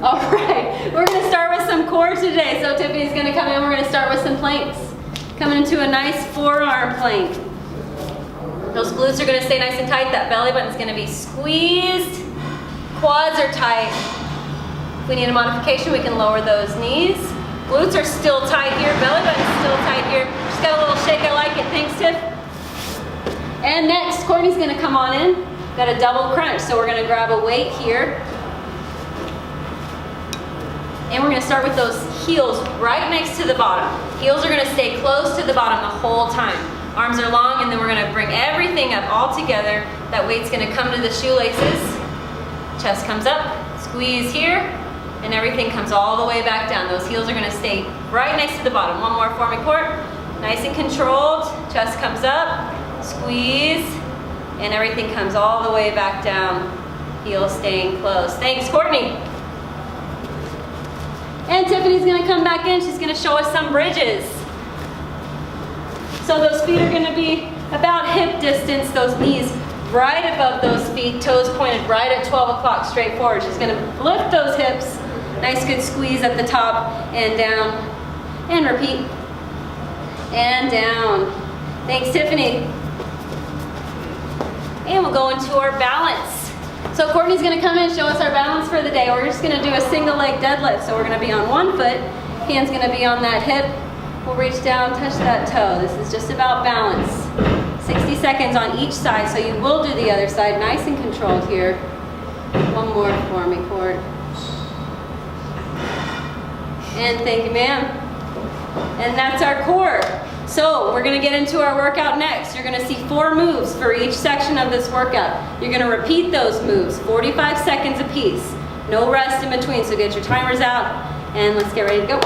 All right, we're gonna start with some core today. So Tiffany's gonna come in, we're gonna start with some planks. Coming into a nice forearm plank. Those glutes are gonna stay nice and tight. That belly button's gonna be squeezed. Quads are tight. If we need a modification, we can lower those knees. Glutes are still tight here, belly button's still tight here. Just got a little shake, I like it. Thanks, Tiff. And next, Courtney's gonna come on in. Got a double crunch, so we're gonna grab a weight here. And we're gonna start with those heels right next to the bottom. Heels are gonna stay close to the bottom the whole time. Arms are long, and then we're gonna bring everything up all together. That weight's gonna come to the shoelaces. Chest comes up, squeeze here, and everything comes all the way back down. Those heels are gonna stay right next to the bottom. One more for me, Court. Nice and controlled. Chest comes up, squeeze, and everything comes all the way back down. Heels staying close. Thanks, Courtney. And Tiffany's gonna come back in. She's gonna show us some bridges. So those feet are gonna be about hip distance, those knees right above those feet, toes pointed right at 12 o'clock, straight forward. She's gonna lift those hips. Nice good squeeze at the top and down. And repeat. And down. Thanks, Tiffany. And we'll go into our balance. So Courtney's gonna come in and show us our balance for the day. We're just gonna do a single leg deadlift. So we're gonna be on one foot, hand's gonna be on that hip. We'll reach down, touch that toe. This is just about balance. 60 seconds on each side, so you will do the other side nice and controlled here. One more for me, Court. And thank you, ma'am. And that's our core. So we're gonna get into our workout next. You're gonna see 4 moves for each section of this workout. You're gonna repeat those moves, 45 seconds apiece. No rest in between, so get your timers out and let's get ready to go.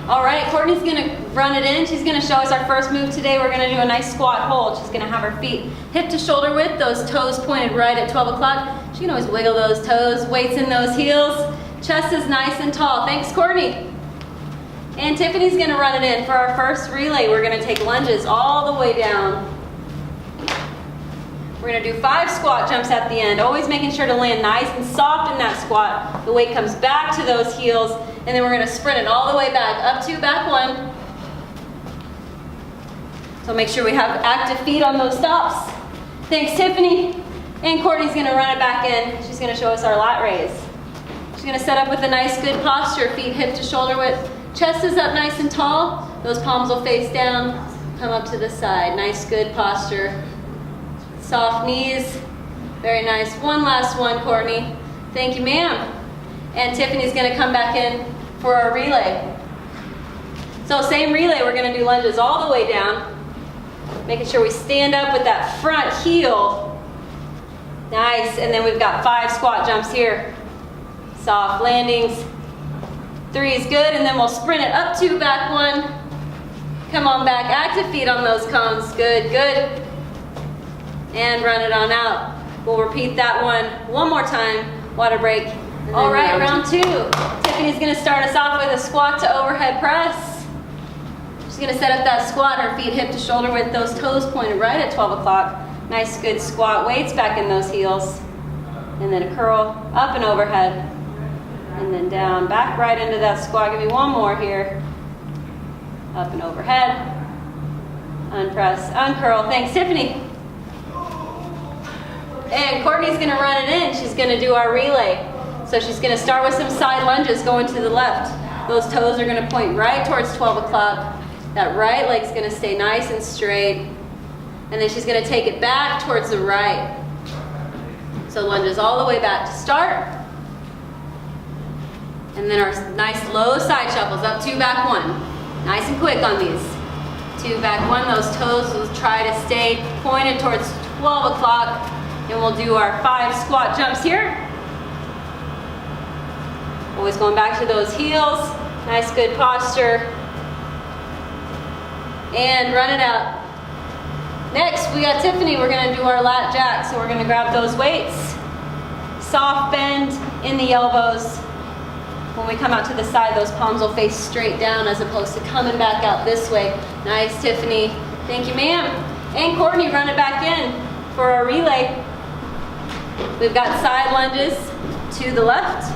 All right, Courtney's gonna run it in. She's gonna show us our first move today. We're gonna do a nice squat hold. She's gonna have her feet hip to shoulder width, those toes pointed right at 12 o'clock. She can always wiggle those toes, weights in those heels. Chest is nice and tall. Thanks, Courtney. And Tiffany's gonna run it in. For our first relay, we're gonna take lunges all the way down. We're gonna do 5 squat jumps at the end, always making sure to land nice and soft in that squat. The weight comes back to those heels, and then we're gonna sprint it all the way back. Up 2, back 1. So make sure we have active feet on those stops. Thanks, Tiffany. And Courtney's gonna run it back in. She's gonna show us our lat raise. She's gonna set up with a nice good posture, feet hip to shoulder width. Chest is up nice and tall. Those palms will face down, come up to the side. Nice, good posture. Soft knees. Very nice. One last one, Courtney. Thank you, ma'am. And Tiffany's gonna come back in for our relay. So same relay, we're gonna do lunges all the way down. Making sure we stand up with that front heel. Nice, and then we've got 5 squat jumps here. Soft landings. 3 is good, and then we'll sprint it up 2, back 1. Come on back, active feet on those cones. Good, good. And run it on out. We'll repeat that one more time. Water break. All right, round 2. Tiffany's gonna start us off with a squat to overhead press. She's gonna set up that squat, her feet hip to shoulder width, those toes pointed right at 12 o'clock. Nice, good squat, weights back in those heels. And then a curl, up and overhead. And then down, back right into that squat. Give me one more here. Up and overhead. Unpress, uncurl. Thanks, Tiffany. And Courtney's gonna run it in. She's gonna do our relay. So she's gonna start with some side lunges going to the left. Those toes are gonna point right towards 12 o'clock. That right leg's gonna stay nice and straight. And then she's gonna take it back towards the right. So lunges all the way back to start. And then our nice low side shuffles, up 2, back 1. Nice and quick on these. 2, back 1, those toes will try to stay pointed towards 12 o'clock. And we'll do our 5 squat jumps here. Always going back to those heels. Nice, good posture. And run it out. Next, we got Tiffany. We're gonna do our lat jack. So we're gonna grab those weights. Soft bend in the elbows. When we come out to the side, those palms will face straight down as opposed to coming back out this way. Nice, Tiffany. Thank you, ma'am. And Courtney, run it back in for our relay. We've got side lunges to the left.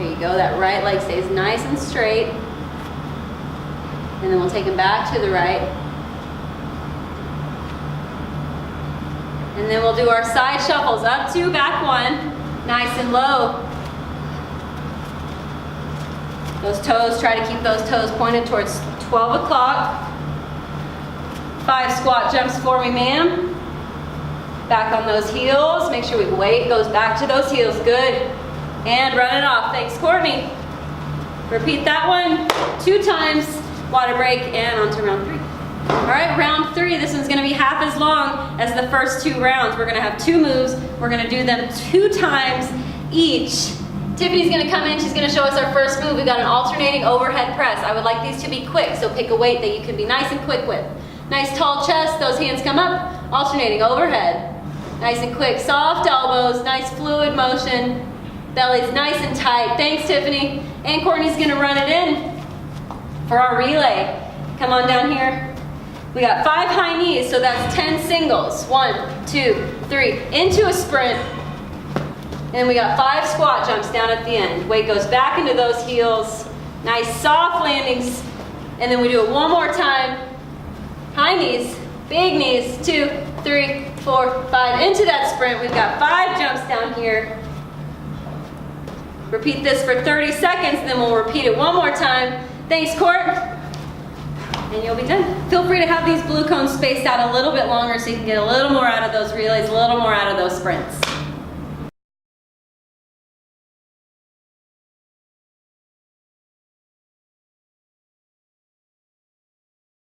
There you go, that right leg stays nice and straight. And then we'll take him back to the right. And then we'll do our side shuffles, up 2, back 1, nice and low. Those toes, try to keep those toes pointed towards 12 o'clock. 5 squat jumps for me, ma'am. Back on those heels, make sure we weight goes back to those heels, good. And run it off, thanks Courtney. Repeat that one 2 times, water break, and on to round 3. All right, round 3, this one's gonna be half as long as the first 2 rounds. We're gonna have 2 moves, we're gonna do them 2 times each. Tiffany's gonna come in, she's gonna show us our first move. We've got an alternating overhead press. I would like these to be quick, so pick a weight that you can be nice and quick with. Nice tall chest, those hands come up, alternating overhead. Nice and quick, soft elbows, nice fluid motion. Belly's nice and tight. Thanks, Tiffany. And Courtney's gonna run it in for our relay. Come on down here. We got 5 high knees, so that's 10 singles. 1, 2, 3, into a sprint. And we got 5 squat jumps down at the end. Weight goes back into those heels. Nice soft landings. And then we do it one more time. High knees, big knees, 2, 3, 4, 5. Into that sprint, we've got 5 jumps down here. Repeat this for 30 seconds, then we'll repeat it one more time. Thanks, Court. And you'll be done. Feel free to have these blue cones spaced out a little bit longer so you can get a little more out of those relays, a little more out of those sprints.